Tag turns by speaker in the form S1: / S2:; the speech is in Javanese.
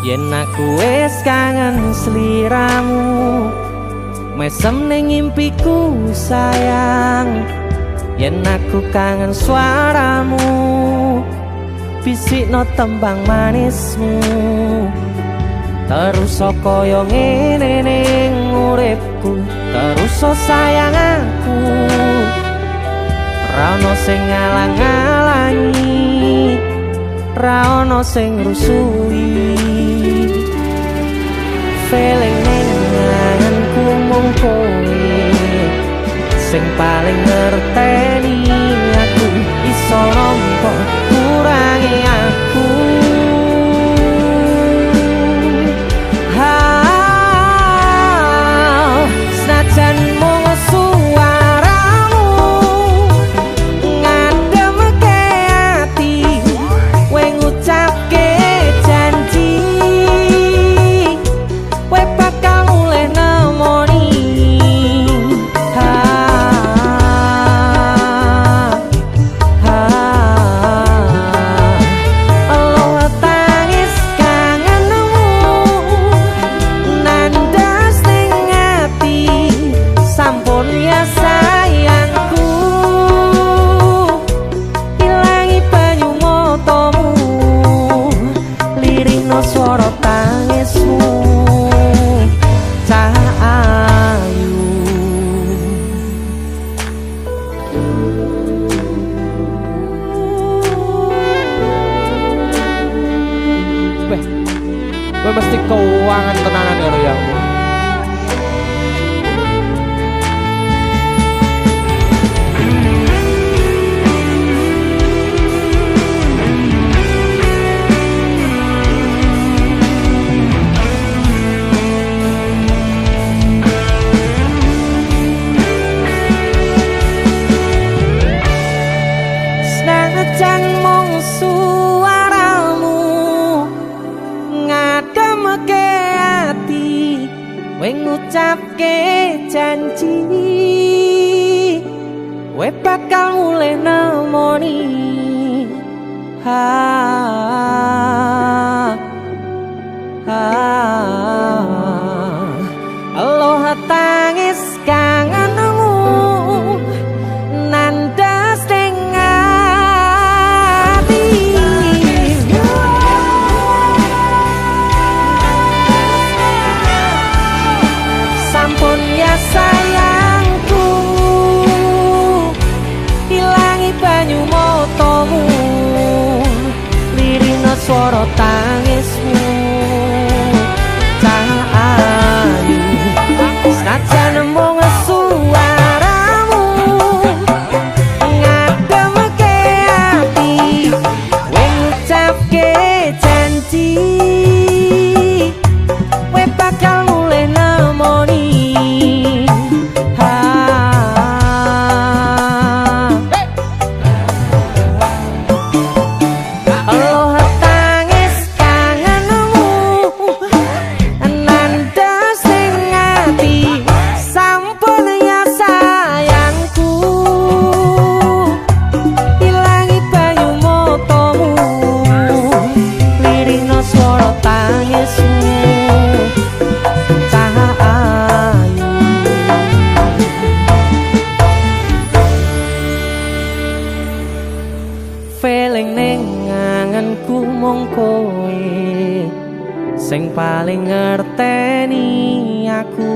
S1: Yen aku wis kangen sliramu, mesem ning impiku sayang. Yen aku kangen suaramu, bisikno tembang manismu. Terus kaya ngene ning uripku, terus sayang aku. Ra ono sing ngalang-alangi, ra ono sing rusui. Feeling ning ngangenku mung kowe sing paling ngerteni aku. Iso nampa kurangi aku. Senajan mung suaramu ngademke ati, kowe ngucapke janji kowe bakal mulih nemoni. Suara tangismu cah ayu. Gue mesti keuangan tenanan ya royangmu. Senajan mung suaramu ngademke ati, kowe ngucapke janji kowe bakal mulih nemoni. Aloha tangis kangenmu nandas ning ati. Sampun ya sayangku, ilangi banyu motomu, lirina swara tangismu cah ayu. Senajan mung suaramu ngademke ati, kowe ngucapke janji kowe bakal mulih nemoni. Aloha tangis kangenmu nandas ning ati, sampun ya sayangku, ilangi banyu motomu, lirina swara tangismu cah ayu. Feeling ning ngangenku mung kowe sing paling ngerteni aku.